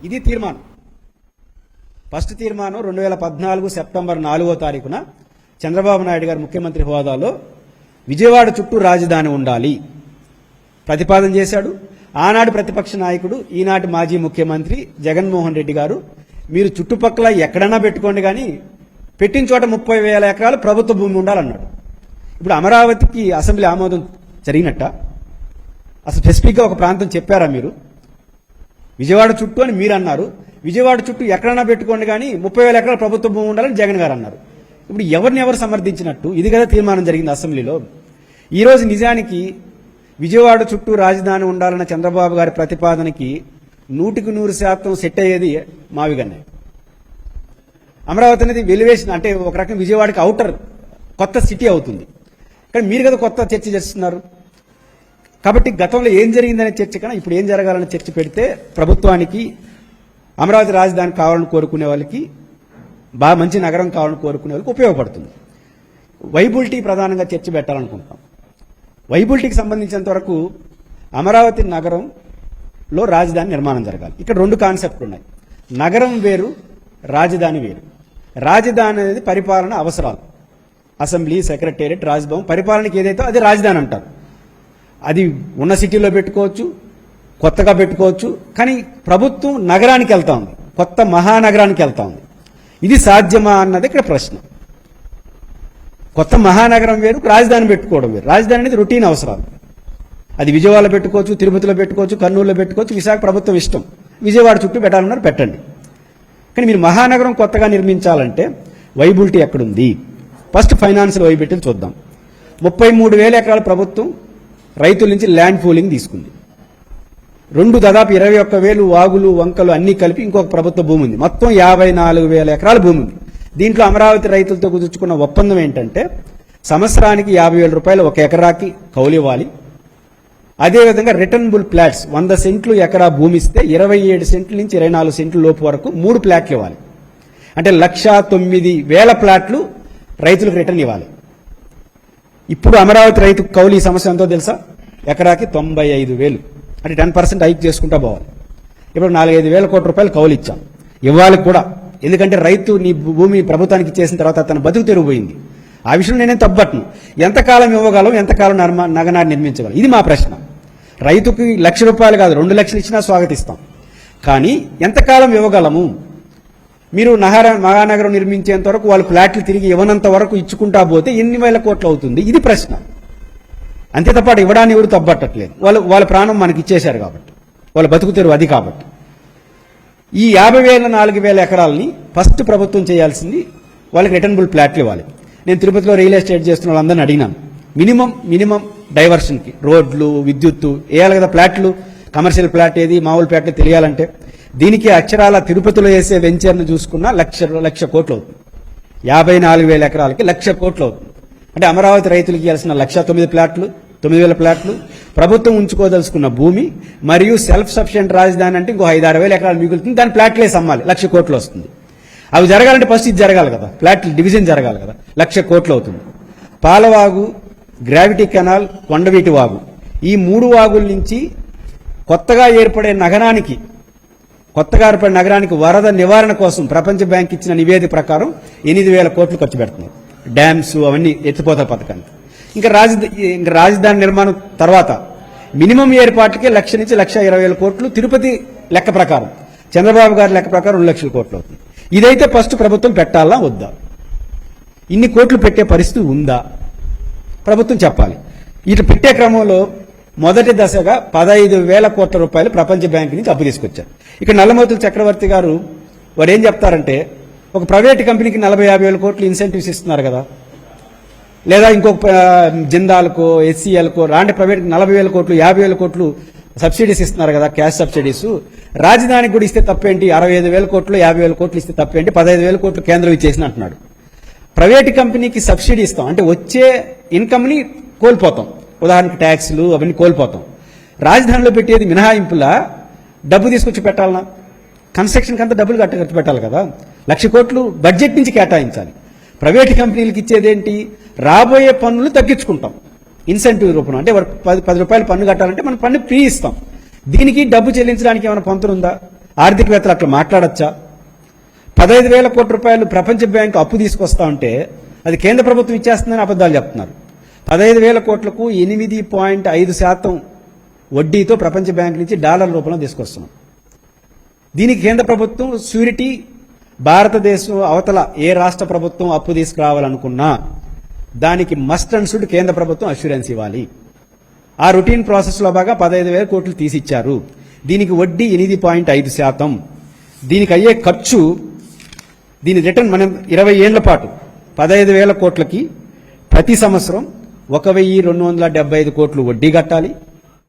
ఇది తీర్మానం. ఫస్ట్ తీర్మానం 2014 సెప్టెంబర్ 4వ తారీఖున చంద్రబాబు నాయుడు గారు ముఖ్యమంత్రి హోదాలో విజయవాడ చుట్టూ రాజధాని ఉండాలి ప్రతిపాదన చేశాడు. ఆనాడు ప్రతిపక్ష నాయకుడు ఈనాటి మాజీ ముఖ్యమంత్రి జగన్మోహన్ రెడ్డి గారు మీరు చుట్టుపక్కల ఎక్కడైనా పెట్టుకోండి కానీ పెట్టిన చోట 30,000 ఎకరాలు ప్రభుత్వ భూమి ఉండాలన్నాడు. ఇప్పుడు అమరావతికి అసెంబ్లీ ఆమోదం జరిగినట్ట? అసలు స్పెసిఫిక్గా ఒక ప్రాంతం చెప్పారా మీరు? విజయవాడ చుట్టూ అని మీరు అన్నారు. విజయవాడ చుట్టూ ఎక్కడైనా పెట్టుకోండి కానీ 30,000 ఎకరాలు ప్రభుత్వ భూమి ఉండాలని జగన్ గారు అన్నారు. ఇప్పుడు ఎవరిని ఎవరు సమర్థించినట్టు? ఇది కదా తీర్మానం జరిగింది అసెంబ్లీలో. ఈరోజు నిజానికి విజయవాడ చుట్టూ రాజధాని ఉండాలన్న చంద్రబాబు గారి ప్రతిపాదనకి 100% సెట్ అయ్యేది మావిగన్నే. అమరావతి అనేది వెలివేషన్ అంటే ఒక రకం విజయవాడకి అవుటర్ కొత్త సిటీ అవుతుంది. కానీ మీరు కదా కొత్త చర్చ చేస్తున్నారు. కాబట్టి గతంలో ఏం జరిగిందనే చర్చ కన్నా ఇప్పుడు ఏం జరగాలనే చర్చ పెడితే ప్రభుత్వానికి అమరావతి రాజధాని కావాలని కోరుకునే వాళ్ళకి, బాగా మంచి నగరం కావాలని కోరుకునే వాళ్ళకి ఉపయోగపడుతుంది. వైబిలిటీ ప్రధానంగా చర్చ పెట్టాలనుకుంటాం. వైబిలిటీకి సంబంధించినంత వరకు అమరావతి నగరంలో రాజధాని నిర్మాణం జరగాలి. ఇక్కడ 2 కాన్సెప్ట్లు ఉన్నాయి. నగరం వేరు, రాజధాని వేరు. రాజధాని అనేది పరిపాలన అవసరాలు, అసెంబ్లీ, సెక్రటేరియట్, రాజ్భవన్ పరిపాలనకి ఏదైతే అది రాజధాని అంటారు. అది ఉన్న సిటీలో పెట్టుకోవచ్చు, కొత్తగా పెట్టుకోవచ్చు. కానీ ప్రభుత్వం నగరానికి వెళ్తా ఉంది, కొత్త మహానగరానికి వెళ్తా ఉంది. ఇది సాధ్యమా అన్నది ఇక్కడ ప్రశ్న. కొత్త మహానగరం వేరు, రాజధాని పెట్టుకోవడం వేరు. రాజధాని అనేది రొటీన్ అవసరాలు. అది విజయవాడలో పెట్టుకోవచ్చు, తిరుపతిలో పెట్టుకోవచ్చు, కర్నూలులో పెట్టుకోవచ్చు. విశాఖ ప్రభుత్వం ఇష్టం. విజయవాడ చుట్టూ పెట్టాలన్నారు, పెట్టండి. కానీ మీరు మహానగరం కొత్తగా నిర్మించాలంటే వైబిలిటీ ఎక్కడుంది? ఫస్ట్ ఫైనాన్షియల్ వైబిలిటీని చూద్దాం. 33,000 ఎకరాల ప్రభుత్వం రైతుల నుంచి ల్యాండ్ పూలింగ్ తీసుకుంది. దాదాపు 21,000 వాగులు, వంకలు అన్ని కలిపి ఇంకొక ప్రభుత్వ భూమి ఉంది. మొత్తం 54,000 ఎకరాల భూమి ఉంది. దీంట్లో అమరావతి రైతులతో కుదుర్చుకున్న ఒప్పందం ఏంటంటే సంవత్సరానికి 50,000 రూపాయలు ఒక ఎకరాకి కౌలు ఇవ్వాలి. అదేవిధంగా రిటర్నబుల్ ప్లాట్స్ 100 సెంట్లు ఎకరా భూమి ఇస్తే 27 సెంట్ల నుంచి 24 సెంట్ల లోపు వరకు 3 ప్లాట్లు ఇవ్వాలి. అంటే 1,09,000 ప్లాట్లు రైతులకు రిటర్న్ ఇవ్వాలి. ఇప్పుడు అమరావతి రైతు కౌలు ఈ సమస్య ఎంతో తెలుసా? ఎకరాకి 95,000. అంటే 10% హైక్ చేసుకుంటా పోవాలి. ఇప్పుడు 4,500 కోట్ల రూపాయలు కౌలు ఇచ్చాం, ఇవ్వాలి కూడా. ఎందుకంటే రైతు నీ భూమి ప్రభుత్వానికి ఇచ్చేసిన తర్వాత తన బతుకు తెరిగిపోయింది. ఆ విషయం నేనేం తప్పట్ను. ఎంతకాలం ఇవ్వగలం, ఎంతకాలం నగనాన్ని నిర్మించగలం, ఇది మా ప్రశ్న. రైతుకి ₹1,00,000 కాదు 2 లక్షలు ఇచ్చినా స్వాగతిస్తాం. కానీ ఎంతకాలం ఇవ్వగలము? మీరు మహానగరం నిర్మించేంత వరకు వాళ్ళు ప్లాట్లు తిరిగి ఇవ్వనంత వరకు ఇచ్చుకుంటా పోతే ఎన్ని వేల కోట్లు అవుతుంది? ఇది ప్రశ్న. అంతే తప్ప ఇవ్వడాన్ని ఎవరు తప్పట్టట్లేదు. వాళ్ళ ప్రాణం మనకి ఇచ్చేశారు కాబట్టి, వాళ్ళ బతుకు తెరువు అది కాబట్టి. ఈ 50,000, 4,000 ఎకరాలని ఫస్ట్ ప్రభుత్వం చేయాల్సింది వాళ్ళకి రిటర్నబుల్ ప్లాట్లు ఇవ్వాలి. నేను తిరుపతిలో రియల్ ఎస్టేట్ చేస్తున్న వాళ్ళందరినీ అడిగినాను. మినిమం డైవర్షన్కి రోడ్లు, విద్యుత్తు వేయాలి కదా. ప్లాట్లు, కమర్షియల్ ప్లాట్ ఏది, మామూలు ప్లాట్లు తెలియాలంటే దీనికి అక్షరాల తిరుపతిలో వేసే వెంచర్ను చూసుకున్న 1,00,000 కోట్లు అవుతుంది. 54,000 ఎకరాలకి 1,00,000 కోట్లు అవుతుంది. అంటే అమరావతి రైతులకు ఇవ్వాల్సిన 1,09,000 ప్లాట్లు, 9,000 ప్లాట్లు, ప్రభుత్వం ఉంచుకోదలుచుకున్న భూమి, మరియు సెల్ఫ్ సఫిషియెంట్ రాజధాని అంటే ఇంకో 5,000-6,000 ఎకరాలు మిగులుతుంది. దాని ప్లాట్లేసి అమ్మాలి, 1,00,000 కోట్లు వస్తుంది. అవి జరగాలంటే ఫస్ట్ ఇది జరగాలి కదా, ప్లాట్లు డివిజన్ జరగాలి కదా, 1,00,000 కోట్లు అవుతుంది. పాలవాగు, గ్రావిటీ కెనాల్, కొండవీటి వాగు, ఈ 3 వాగుల నుంచి కొత్తగా ఏర్పడే నగరానికి వరద నివారణ కోసం ప్రపంచ బ్యాంక్ ఇచ్చిన నివేదిక ప్రకారం 8,000 కోట్లు ఖర్చు పెడుతున్నారు. డ్యామ్స్ అవన్నీ ఎత్తిపోతల పథకానికి. ఇంకా రాజధాని నిర్మాణం తర్వాత మినిమం ఏర్పాట్లకే 1,00,000 నుంచి 1,20,000 కోట్లు తిరుపతి లెక్క ప్రకారం, చంద్రబాబు గారి లెక్క ప్రకారం 2,00,000 కోట్లు అవుతుంది. ఇదైతే ఫస్ట్ ప్రభుత్వం పెట్టాలా వద్దా? ఇన్ని కోట్లు పెట్టే పరిస్థితి ఉందా? ప్రభుత్వం చెప్పాలి. ఇట్లా పెట్టే క్రమంలో మొదటి దశగా 15,000 కోట్ల రూపాయలు ప్రపంచ బ్యాంకు నుంచి అప్పు తీసుకొచ్చారు. ఇక్కడ నల్లమోతుల చక్రవర్తి గారు వాడు ఏం చెప్తారంటే, ఒక ప్రైవేట్ కంపెనీకి 40,000-50,000 కోట్లు ఇన్సెంటివ్స్ ఇస్తున్నారు కదా, లేదా ఇంకొక జిందాల్కో, HCLకో రాంటి ప్రైవేట్ 40,000 కోట్లు 50,000 కోట్లు సబ్సిడీస్ ఇస్తున్నారు కదా, క్యాష్ సబ్సిడీస్. రాజధానికి కూడా ఇస్తే తప్పేంటి? 65,000 కోట్లు 50,000 కోట్లు ఇస్తే తప్పేంటి? 15,000 కోట్లు కేంద్రం ఇచ్చేసిన అంటున్నాడు. ప్రైవేట్ కంపెనీకి సబ్సిడీ ఇస్తాం అంటే వచ్చే ఇన్కమ్ని కోల్పోతాం. ఉదాహరణకి ట్యాక్స్లు అవన్నీ కోల్పోతాం. రాజధానిలో పెట్టేది మినహాయింపులా డబ్బు తీసుకొచ్చి పెట్టాలన్నా? కన్స్ట్రక్షన్కి అంతా డబ్బులు ఖర్చు పెట్టాలి కదా. 1,00,000 కోట్లు బడ్జెట్ నుంచి కేటాయించాలి. ప్రైవేట్ కంపెనీలకు ఇచ్చేదేంటి? రాబోయే పన్నులు తగ్గించుకుంటాం ఇన్సెంటివ్ రూపంలో. అంటే 10 రూపాయలు పన్ను కట్టాలంటే మనం పన్ను ఫ్రీ ఇస్తాం. దీనికి డబ్బు చెల్లించడానికి ఏమైనా పొంతనుందా? ఆర్థికవేత్తలు అట్లా మాట్లాడచ్చా? 15,000 కోట్ల రూపాయలు ప్రపంచ బ్యాంకు అప్పు తీసుకొస్తా ఉంటే అది కేంద్ర ప్రభుత్వం ఇచ్చేస్తుందని అబద్ధాలు చెప్తున్నారు. 15,000 కోట్లకు 8.5% వడ్డీతో ప్రపంచ బ్యాంకు నుంచి డాలర్ రూపంలో తీసుకొస్తున్నాం. దీనికి కేంద్ర ప్రభుత్వం షూరిటీ, భారతదేశం అవతల ఏ రాష్ట్ర ప్రభుత్వం అప్పు తీసుకురావాలనుకున్నా దానికి మస్ట్ అండ్ షుడ్ కేంద్ర ప్రభుత్వం అష్యూరెన్స్ ఇవ్వాలి. ఆ రొటీన్ ప్రాసెస్లో బాగా 15,000 కోట్లు తీసిచ్చారు. దీనికి వడ్డీ 8.5%. దీనికి అయ్యే ఖర్చు, దీని రిటర్న్ మనం 20 ఏళ్ల పాటు 15,000 కోట్లకి ప్రతి సంవత్సరం 1,275 కోట్లు వడ్డీ కట్టాలి.